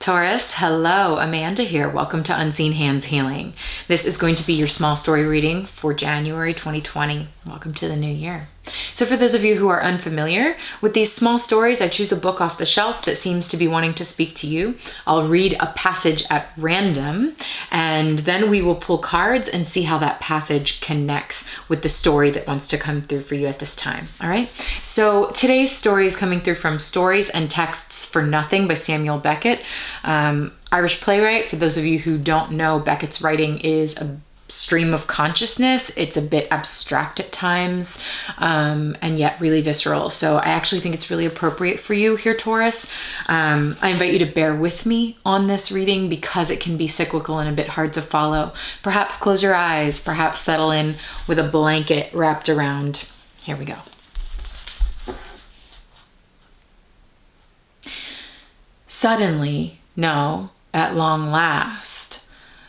Taurus, hello, Amanda here. Welcome to Unseen Hands Healing. This is going to be your small story reading for January 2020. Welcome to the new year. So for those of you who are unfamiliar with these small stories, I choose a book off the shelf that seems to be wanting to speak to you. I'll read a passage at random, and then we will pull cards and see how that passage connects with the story that wants to come through for you at this time. All right. So today's story is coming through from Stories and Texts for Nothing by Samuel Beckett. Irish playwright. For those of you who don't know, Beckett's writing is a stream of consciousness. It's a bit abstract at times, and yet really visceral. So I actually think it's really appropriate for you here, Taurus. I invite you to bear with me on this reading because it can be cyclical and a bit hard to follow. Perhaps close your eyes, perhaps settle in with a blanket wrapped around. Here we go. Suddenly, no, at long last,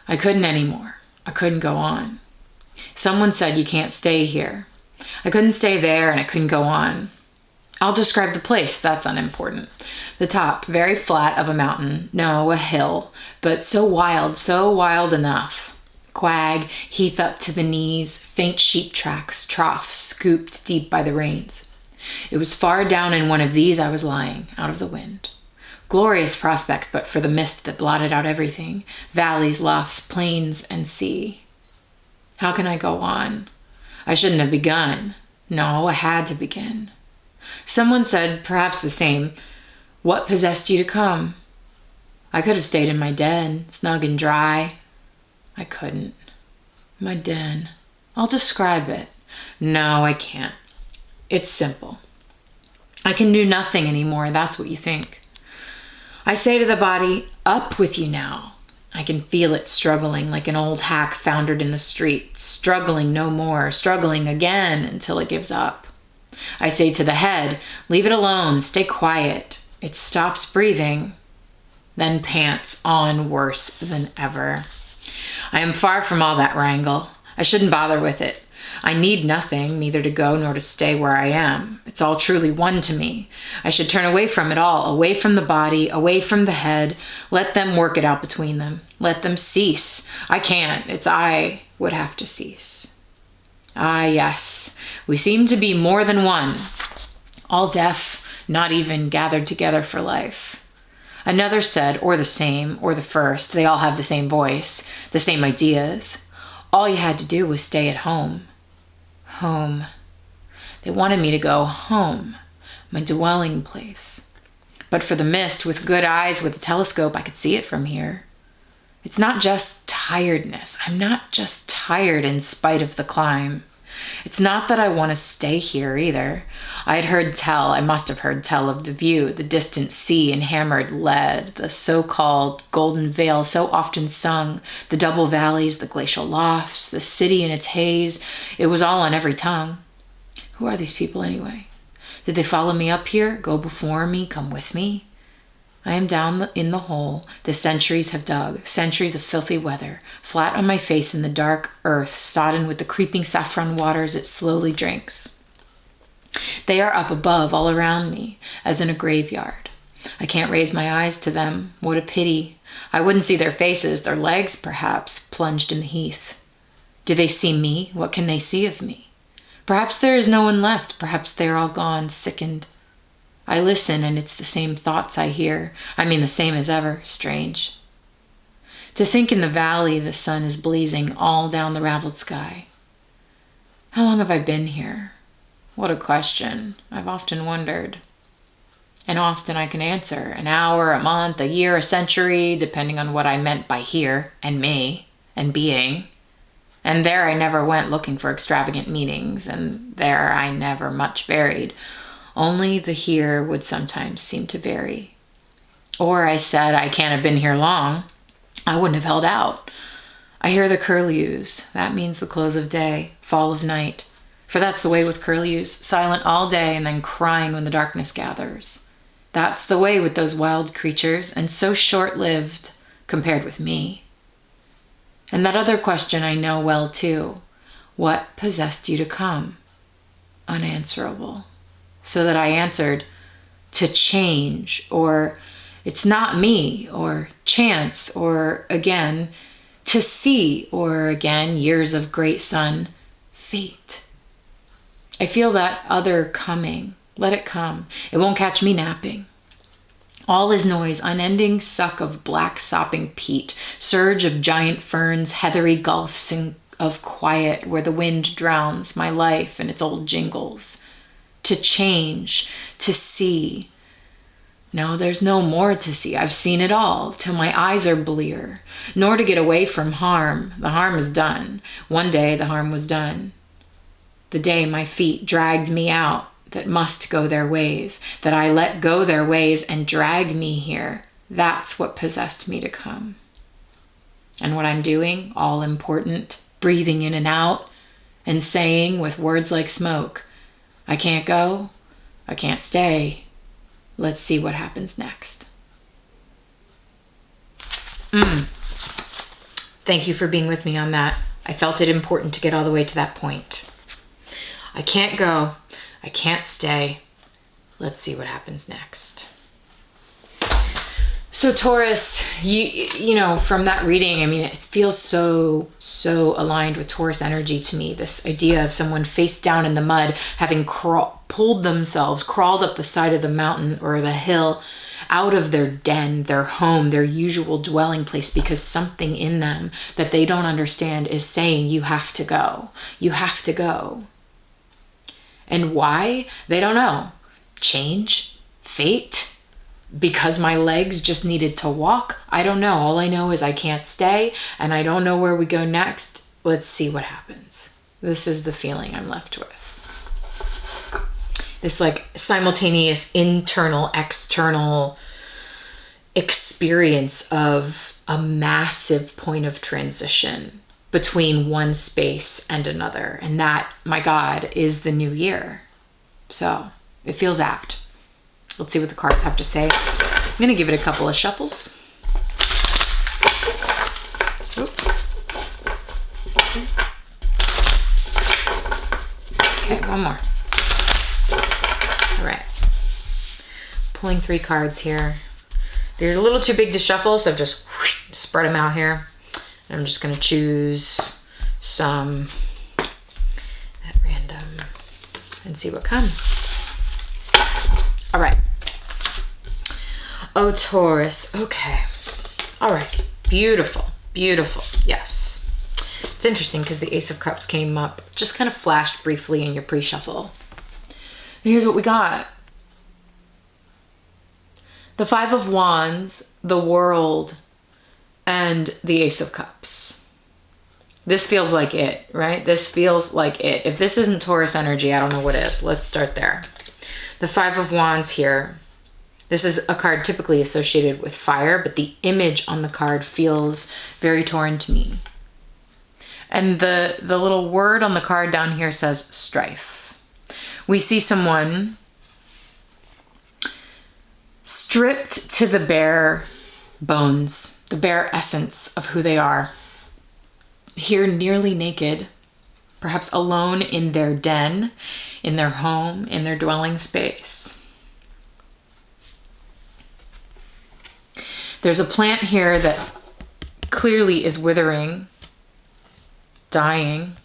I couldn't anymore. I couldn't go on. Someone said you can't stay here. I couldn't stay there and I couldn't go on. I'll describe the place, that's unimportant. The top, very flat of a mountain. No, a hill, but so wild enough. Quag, heath up to the knees, faint sheep tracks, troughs scooped deep by the rains. It was far down in one of these I was lying, out of the wind. Glorious prospect, but for the mist that blotted out everything. Valleys, lofts, plains, and sea. How can I go on? I shouldn't have begun. No, I had to begin. Someone said, perhaps the same, what possessed you to come? I could have stayed in my den, snug and dry. I couldn't. My den. I'll describe it. No, I can't. It's simple. I can do nothing anymore, that's what you think. I say to the body, up with you now. I can feel it struggling like an old hack foundered in the street, struggling no more, struggling again until it gives up. I say to the head, leave it alone, stay quiet. It stops breathing, then pants on worse than ever. I am far from all that wrangle. I shouldn't bother with it. I need nothing, neither to go nor to stay where I am. It's all truly one to me. I should turn away from it all, away from the body, away from the head. Let them work it out between them. Let them cease. I can't. It's I would have to cease. Ah, yes. We seem to be more than one. All deaf, not even gathered together for life. Another said, or the same, or the first. They all have the same voice, the same ideas. All you had to do was stay at home. Home. They wanted me to go home, my dwelling place. But for the mist, with good eyes, with a telescope, I could see it from here. It's not just tiredness. I'm not just tired in spite of the climb. It's not that I want to stay here either. I must have heard tell of the view, the distant sea in hammered lead, the so-called golden veil so often sung, the double valleys, the glacial lofts, the city in its haze. It was all on every tongue. Who are these people anyway? Did they follow me up here, go before me, come with me? I am down in the hole the centuries have dug, centuries of filthy weather, flat on my face in the dark earth, sodden with the creeping saffron waters it slowly drinks. They are up above, all around me, as in a graveyard. I can't raise my eyes to them. What a pity. I wouldn't see their faces, their legs, perhaps, plunged in the heath. Do they see me? What can they see of me? Perhaps there is no one left. Perhaps they are all gone, sickened. I listen, and it's the same thoughts I hear. I mean, the same as ever. Strange. To think in the valley the sun is blazing all down the raveled sky. How long have I been here? What a question. I've often wondered. And often I can answer. An hour, a month, a year, a century, depending on what I meant by here, and me, and being. And there I never went looking for extravagant meanings, and there I never much varied. Only the here would sometimes seem to vary. Or I said, I can't have been here long. I wouldn't have held out. I hear the curlews. That means the close of day, fall of night. For that's the way with curlews, silent all day and then crying when the darkness gathers. That's the way with those wild creatures, and so short-lived compared with me. And that other question I know well too. What possessed you to come? Unanswerable. So that I answered, to change, or It's not me, or chance, or again, to see, or again, years of great sun, fate. I feel that other coming. Let it come. It won't catch me napping. All is noise, unending suck of black sopping peat, surge of giant ferns, heathery gulfs of quiet where the wind drowns my life and its old jingles. To change, to see. No, there's no more to see. I've seen it all, till my eyes are blear. Nor to get away from harm. The harm is done. One day the harm was done. The day my feet dragged me out, that must go their ways, that I let go their ways and drag me here. That's what possessed me to come. And what I'm doing, all important, breathing in and out, and saying with words like smoke, I can't go, I can't stay. Let's see what happens next. Thank you for being with me on that. I felt it important to get all the way to that point. I can't go, I can't stay. Let's see what happens next. So Taurus, you know, from that reading, I mean, it feels so aligned with Taurus energy to me. This idea of someone face down in the mud, having pulled themselves, crawled up the side of the mountain or the hill, out of their den, their home, their usual dwelling place, because something in them that they don't understand is saying, you have to go. You have to go. And why? They don't know. Change? Fate? Because my legs just needed to walk? I don't know. All I know is I can't stay, and I don't know where we go next. Let's see what happens. This is the feeling I'm left with. This like simultaneous internal, external experience of a massive point of transition between one space and another. And that, my God, is the new year. So it feels apt. Let's see what the cards have to say. I'm going to give it a couple of shuffles. Okay, one more. All right. Pulling 3 cards here. They're a little too big to shuffle, so I've just spread them out here. I'm just going to choose some at random and see what comes. All right. Oh, Taurus. Okay. All right. Beautiful. Beautiful. Yes. It's interesting because the Ace of Cups came up, just kind of flashed briefly in your pre-shuffle. And here's what we got. The Five of Wands, the World, and the Ace of Cups. This feels like it, right? This feels like it. If this isn't Taurus energy, I don't know what is. Let's start there. The Five of Wands here. This is a card typically associated with fire, but the image on the card feels very Tauran to me. And the little word on the card down here says strife. We see someone stripped to the bare bones, the bare essence of who they are. Here nearly naked, perhaps alone in their den, in their home, in their dwelling space. There's a plant here that clearly is withering, dying.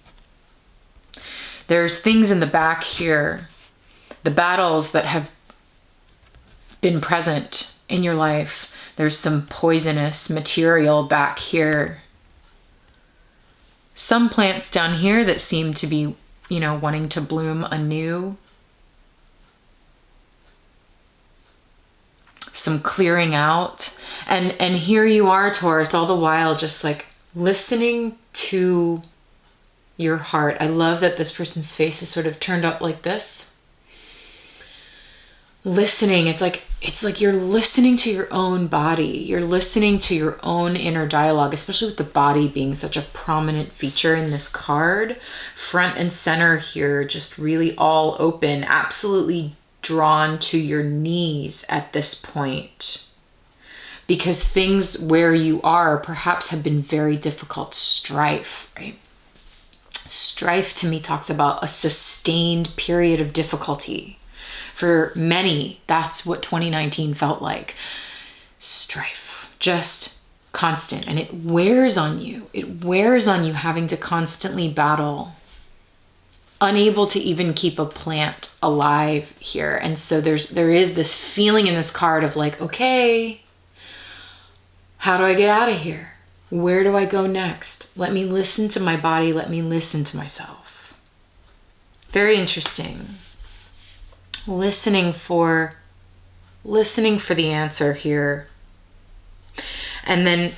There's things in the back here, the battles that have been present in your life. There's some poisonous material back here. Some plants down here that seem to be, you know, wanting to bloom anew. Some clearing out. And here you are, Taurus, all the while just like listening to your heart. I love that this person's face is sort of turned up like this. Listening, it's like you're listening to your own body. You're listening to your own inner dialogue, especially with the body being such a prominent feature in this card. Front and center here, just really all open, absolutely drawn to your knees at this point. Because things where you are perhaps have been very difficult. Strife, right? Strife to me talks about a sustained period of difficulty. For many, that's what 2019 felt like. strife, just constant. And it wears on you. It wears on you having to constantly battle, unable to even keep a plant alive here. And so there is this feeling in this card of like, okay, how do I get out of here? Where do I go next? Let me listen to my body. Let me listen to myself. Very interesting. Listening for the answer here. And then,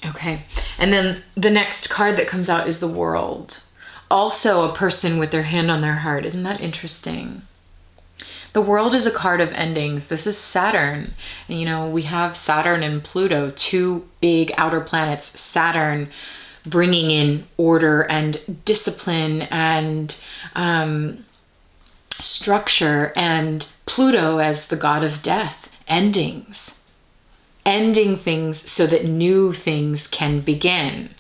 okay. And then the next card that comes out is the World. Also a person with their hand on their heart. Isn't that interesting? The World is a card of endings. This is Saturn. And, you know, we have Saturn and Pluto, two big outer planets. Saturn bringing in order and discipline and structure, and Pluto as the god of death, endings. Ending things so that new things can begin.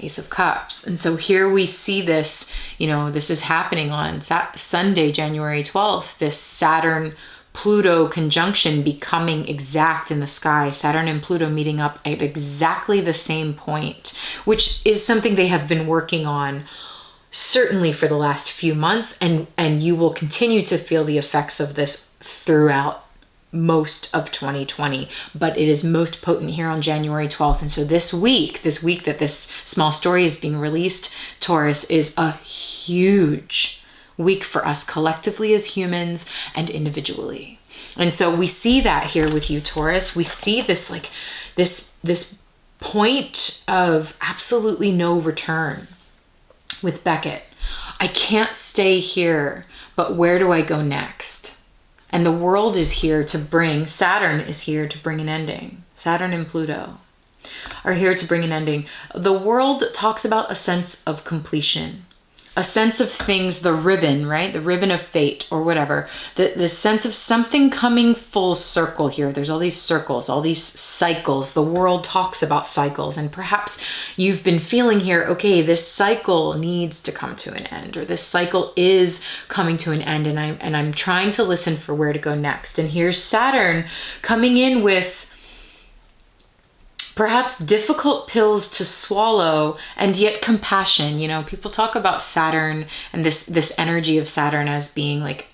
Ace of Cups. And so here we see this, you know, this is happening on Sunday, January 12th, this Saturn-Pluto conjunction becoming exact in the sky. Saturn and Pluto meeting up at exactly the same point, which is something they have been working on certainly for the last few months, and you will continue to feel the effects of this throughout most of 2020, but it is most potent here on January 12th. And so this week that this small story is being released, Taurus, is a huge week for us collectively as humans and individually. And so we see that here with you, Taurus. We see this like this point of absolutely no return with Beckett. I can't stay here, but where do I go next? And the World is here to bring, Saturn is here to bring an ending. Saturn and Pluto are here to bring an ending. The World talks about a sense of completion, a sense of things, the ribbon, right? The ribbon of fate or whatever. The sense of something coming full circle here. There's all these circles, all these cycles. The World talks about cycles, and perhaps you've been feeling here, okay, this cycle needs to come to an end, or this cycle is coming to an end, and I'm trying to listen for where to go next. And here's Saturn coming in with perhaps difficult pills to swallow, and yet compassion. You know, people talk about Saturn and this energy of Saturn as being like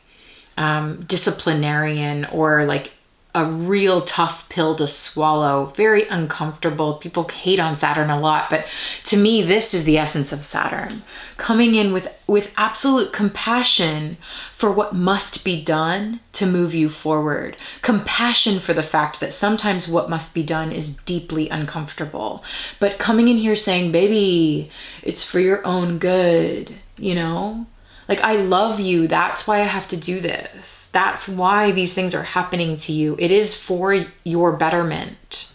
disciplinarian, or like a real tough pill to swallow, very uncomfortable. People hate on Saturn a lot, but to me, this is the essence of Saturn, coming in with absolute compassion for what must be done to move you forward. Compassion for the fact that sometimes what must be done is deeply uncomfortable, but coming in here saying, baby, it's for your own good, you know? Like, I love you. That's why I have to do this. That's why these things are happening to you. It is for your betterment.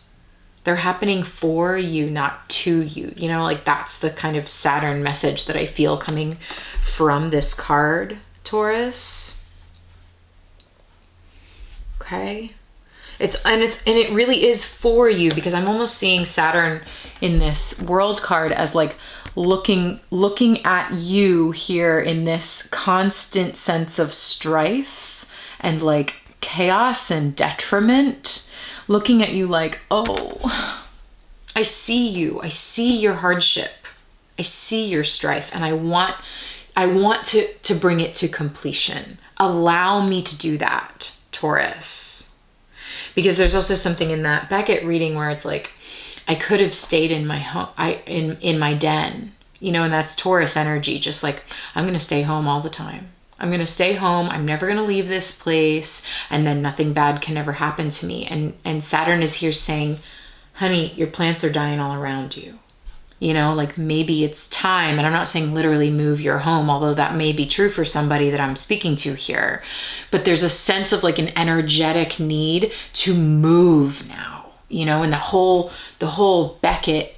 They're happening for you, not to you. You know, like that's the kind of Saturn message that I feel coming from this card, Taurus. Okay. It really is for you, because I'm almost seeing Saturn in this World card as like looking at you here in this constant sense of strife and like chaos and detriment, looking at you like, oh, I see you. I see your hardship. I see your strife, and I want to bring it to completion. Allow me to do that, Taurus. Because there's also something in that Beckett reading where it's like, I could have stayed in my home, in my den, you know, and that's Taurus energy. Just like, I'm going to stay home all the time. I'm going to stay home. I'm never going to leave this place. And then nothing bad can ever happen to me. And Saturn is here saying, honey, your plants are dying all around you. You know, like maybe it's time. And I'm not saying literally move your home, although that may be true for somebody that I'm speaking to here. But there's a sense of like an energetic need to move now. You know, and the whole Beckett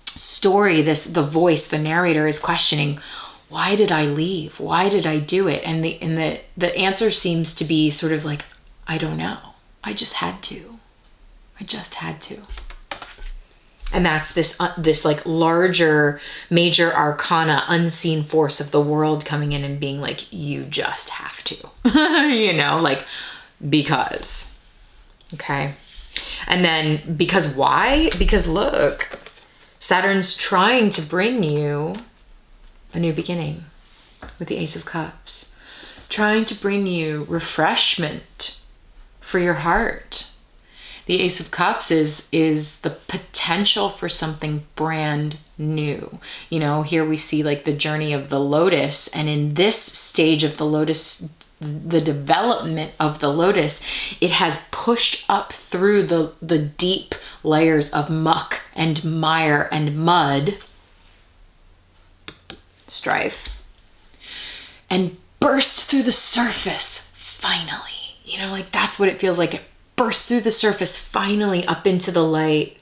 story, the voice, the narrator is questioning, why did I leave? Why did I do it? And the answer seems to be sort of like, I don't know. I just had to. And that's this like larger major arcana unseen force of the world coming in and being like, you just have to, you know, like because. Okay. And then because why? Because look, Saturn's trying to bring you a new beginning with the Ace of Cups, trying to bring you refreshment for your heart. The Ace of Cups is the potential for something brand new. You know, here we see like the journey of the lotus, and in this stage of the lotus, the development of the lotus, it has pushed up through the deep layers of muck and mire and mud, strife, and burst through the surface finally. You know, like that's what it feels like. It burst through the surface finally up into the light,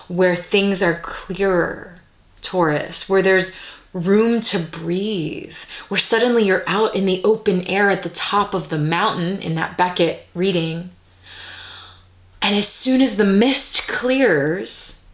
where things are clearer, Taurus, where there's room to breathe, where suddenly you're out in the open air at the top of the mountain in that Beckett reading. And as soon as the mist clears,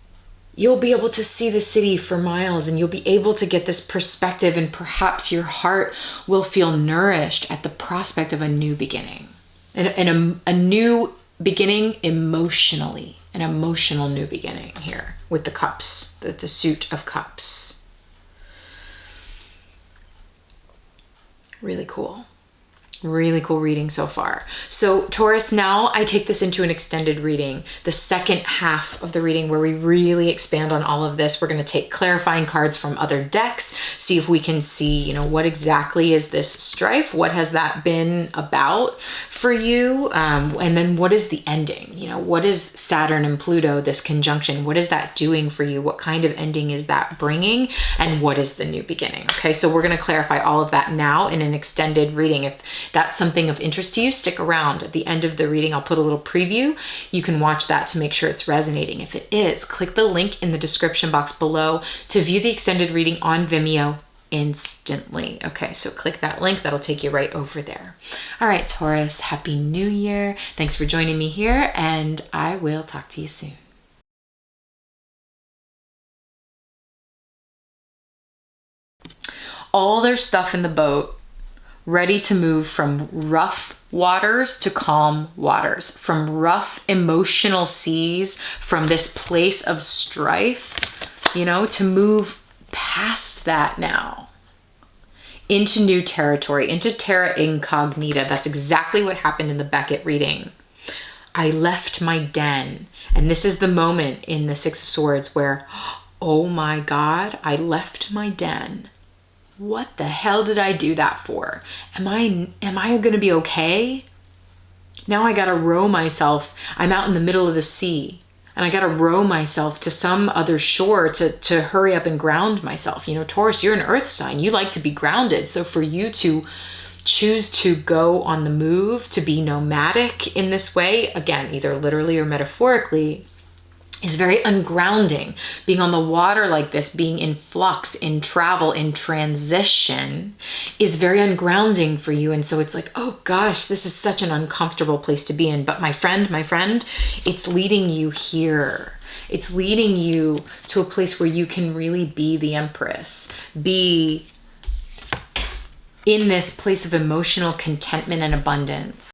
you'll be able to see the city for miles, and you'll be able to get this perspective, and perhaps your heart will feel nourished at the prospect of a new beginning. And a new beginning emotionally, an emotional new beginning here with the cups, the suit of cups. Really cool. Really cool reading so far. So Taurus, now I take this into an extended reading, the second half of the reading where we really expand on all of this. We're going to take clarifying cards from other decks, see if we can see, you know, what exactly is this strife? What has that been about for you? And then what is the ending? You know, what is Saturn and Pluto, this conjunction? What is that doing for you? What kind of ending is that bringing? And what is the new beginning? Okay, so we're going to clarify all of that now in an extended reading. If that's something of interest to you, stick around. At the end of the reading, I'll put a little preview. You can watch that to make sure it's resonating. If it is, click the link in the description box below to view the extended reading on Vimeo instantly. Okay, so click that link. That'll take you right over there. All right, Taurus, Happy New Year. Thanks for joining me here, and I will talk to you soon. All their stuff in the boat, ready to move from rough waters to calm waters, from rough emotional seas, from this place of strife, you know, to move past that now into new territory, into terra incognita. That's exactly what happened in the Beckett reading. I left my den. And this is the moment in the Six of Swords where, oh my God, I left my den. What the hell did I do that for? Am I going to be okay? Now I got to row myself. I'm out in the middle of the sea, and I got to row myself to some other shore to hurry up and ground myself. You know, Taurus, you're an earth sign. You like to be grounded. So for you to choose to go on the move, to be nomadic in this way, again, either literally or metaphorically, is very ungrounding. Being on the water like this, being in flux, in travel, in transition, is very ungrounding for you. And so it's like, oh gosh, this is such an uncomfortable place to be in. But my friend, it's leading you here. It's leading you to a place where you can really be the Empress, be in this place of emotional contentment and abundance.